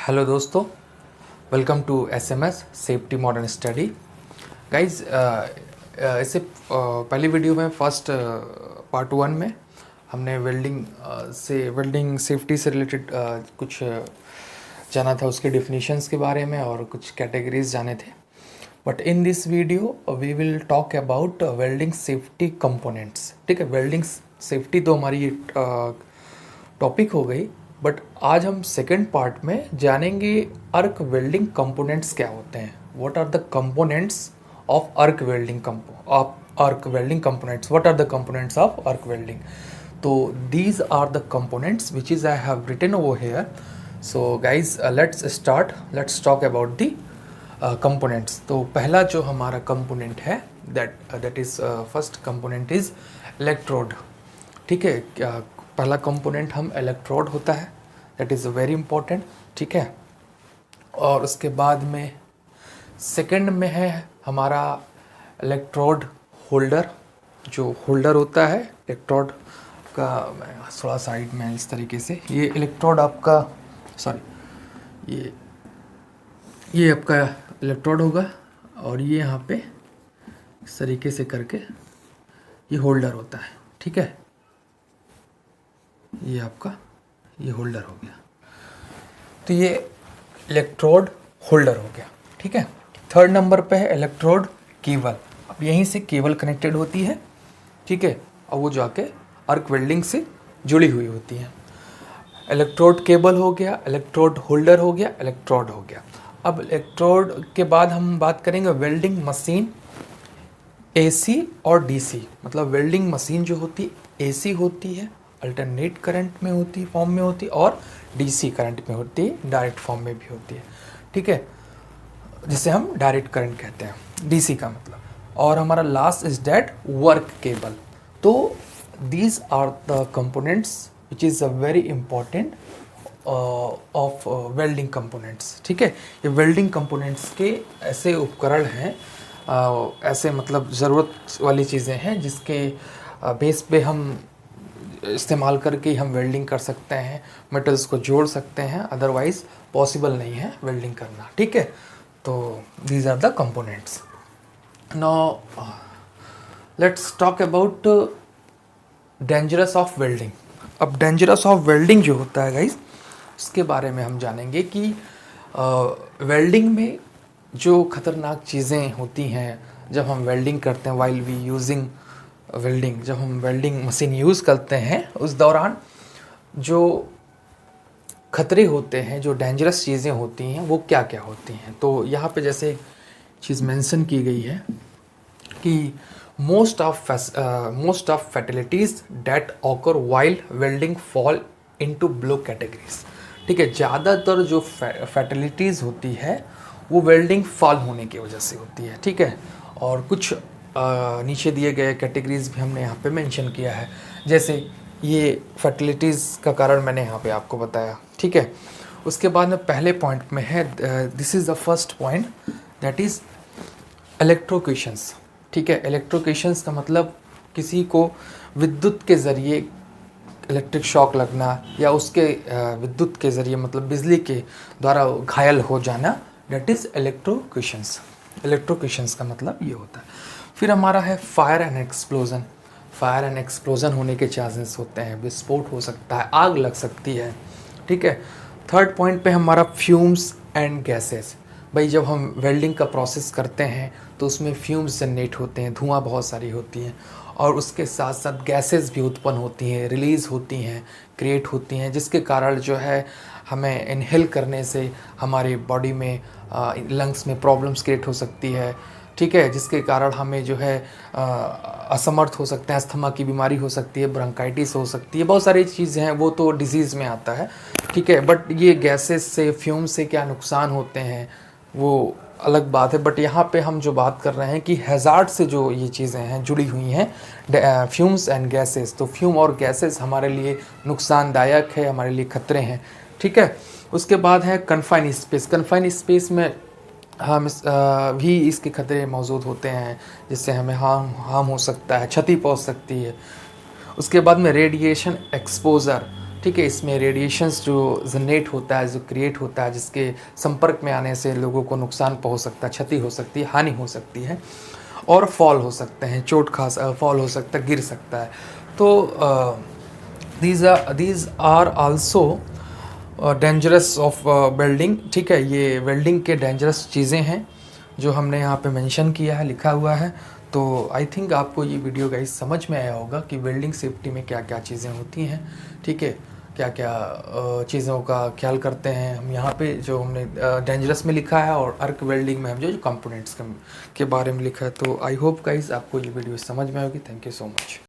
Hello दोस्तों, welcome to SMS safety modern study. Guys, इससे पहली वीडियो में फर्स्ट पार्ट 1 में हमने वेल्डिंग सेफ्टी से रिलेटेड कुछ जाना था, उसके डिफिनीशंस के बारे में और कुछ कैटेगरीज जाने थे। But in this video we will talk about welding safety components. ठीक है, वेल्डिंग सेफ्टी तो हमारी टॉपिक हो गई, बट आज हम सेकेंड पार्ट में जानेंगे अर्क वेल्डिंग कंपोनेंट्स क्या होते हैं। What are the components of arc welding components, what are the components of arc welding. तो these are the components which is I have written over here. So guys, let's talk about the components. तो पहला जो हमारा component है that is first component is electrode. ठीक है, पहला component हम इलेक्ट्रोड होता है, दैट इज़ वेरी इंपॉर्टेंट। ठीक है, और उसके बाद में सेकंड में है हमारा इलेक्ट्रोड होल्डर। जो होल्डर होता है इलेक्ट्रोड का, मैं थोड़ा साइड में इस तरीके से, ये इलेक्ट्रोड आपका, सॉरी, ये आपका इलेक्ट्रोड होगा और ये यहाँ पे इस तरीके से करके ये होल्डर होता है। ठीक है, ये आपका ये होल्डर हो गया, तो ये इलेक्ट्रोड होल्डर हो गया। ठीक है, थर्ड नंबर पे है इलेक्ट्रोड केबल। अब यहीं से केबल कनेक्टेड होती है, ठीक है, और वो जाके अर्क वेल्डिंग से जुड़ी हुई होती है। इलेक्ट्रोड केबल हो गया, इलेक्ट्रोड होल्डर हो गया, इलेक्ट्रोड हो गया। अब इलेक्ट्रोड के बाद हम बात करेंगे वेल्डिंग मशीन, एसी और डीसी। मतलब वेल्डिंग मशीन जो होती है एसी होती है, अल्टरनेट करंट में होती फॉर्म में होती, और डीसी करंट में होती है, डायरेक्ट फॉर्म में भी होती है। ठीक है, जिसे हम डायरेक्ट करंट कहते हैं, डीसी का मतलब। और हमारा last is that work cable. तो these are the components which is a very important of welding components. ठीक है, ये वेल्डिंग कंपोनेंट्स के ऐसे उपकरण हैं, ऐसे मतलब ज़रूरत वाली चीज़ें हैं जिसके बेस पे हम इस्तेमाल करके हम वेल्डिंग कर सकते हैं, मेटल्स को जोड़ सकते हैं, अदरवाइज पॉसिबल नहीं है वेल्डिंग करना। ठीक है, तो these are the components. Now let's talk about dangerous of welding. अब डेंजरस ऑफ वेल्डिंग जो होता है गाइस, उसके बारे में हम जानेंगे कि वेल्डिंग में जो खतरनाक चीज़ें होती हैं जब हम वेल्डिंग करते हैं, वाइल वी यूजिंग वेल्डिंग, जब हम वेल्डिंग मशीन यूज़ करते हैं उस दौरान जो खतरे होते हैं, जो डेंजरस चीज़ें होती हैं, वो क्या क्या होती हैं। तो यहाँ पे जैसे एक चीज़ मेंशन की गई है कि most of fatalities that occur while welding fall into below categories. ठीक है, ज़्यादातर जो फैटिलिटीज़ होती है वो वेल्डिंग फॉल होने की वजह से होती है। ठीक है, और कुछ नीचे दिए गए कैटेगरीज भी हमने यहाँ पे मेंशन किया है, जैसे ये फर्टिलिटीज़ का कारण मैंने यहाँ पे आपको बताया। ठीक है, उसके बाद में पहले पॉइंट में है, this is the first point, that is electrocutions. ठीक है, इलेक्ट्रोक्यूशंस का मतलब किसी को विद्युत के ज़रिए इलेक्ट्रिक शॉक लगना, या उसके विद्युत के ज़रिए मतलब बिजली के द्वारा घायल हो जाना, दैट इज़ इलेक्ट्रोक्यूशंस। इलेक्ट्रोक्यूशंस का मतलब ये होता है। फिर हमारा है fire and explosion. Fire and explosion होने के चांसेस होते हैं, विस्फोट हो सकता है, आग लग सकती है। ठीक है, थर्ड पॉइंट पे हमारा फ्यूम्स एंड गैसेस। भाई जब हम वेल्डिंग का प्रोसेस करते हैं तो उसमें फ्यूम्स जनरेट होते हैं, धुआं बहुत सारी होती हैं, और उसके साथ साथ गैसेस भी उत्पन्न होती हैं, रिलीज़ होती हैं, क्रिएट होती हैं, जिसके कारण जो है हमें इनहेल करने से हमारे बॉडी में लंग्स में प्रॉब्लम्स क्रिएट हो सकती है। ठीक है, जिसके कारण हमें जो है असमर्थ हो सकते हैं, अस्थमा की बीमारी हो सकती है, ब्रोंकाइटिस हो सकती है, बहुत सारी चीज़ें हैं, वो तो डिजीज़ में आता है। ठीक है, बट ये गैसेस से, फ्यूम से क्या नुकसान होते हैं वो अलग बात है। बट यहाँ पे हम जो बात कर रहे हैं कि हैज़ार्ड से जो ये चीज़ें हैं जुड़ी हुई हैं, फ्यूम्स एंड गैसेस, तो फ्यूम और गैसेस हमारे लिए नुकसानदायक है, हमारे लिए खतरे हैं। ठीक है, उसके बाद है कन्फाइन स्पेस। कन्फाइन स्पेस में हम भी इसके खतरे मौजूद होते हैं, जिससे हमें हार्म हो सकता है, क्षति पहुंच सकती है। उसके बाद में रेडिएशन एक्सपोज़र। ठीक है। इसमें रेडिएशंस जो जनरेट होता है, जो क्रिएट होता है, जिसके संपर्क में आने से लोगों को नुकसान पहुंच सकता है, क्षति हो सकती है, हानि हो सकती है और फॉल हो सकते हैं, फॉल हो सकता है, गिर सकता है। तो these are also dangerous of welding. ठीक है, ये वेल्डिंग के डेंजरस चीज़ें हैं जो हमने यहाँ पे मेंशन किया है, लिखा हुआ है। तो आई थिंक आपको ये वीडियो गाइस समझ में आया होगा कि वेल्डिंग सेफ्टी में क्या क्या चीज़ें होती हैं। ठीक है, क्या क्या चीज़ों का ख्याल करते हैं हम यहाँ पे, जो हमने डेंजरस में लिखा है, और अर्क वेल्डिंग में हम जो कंपोनेंट्स के बारे में लिखा है। तो आई होप गाइस आपको ये वीडियो समझ में आएगी। Thank you so much.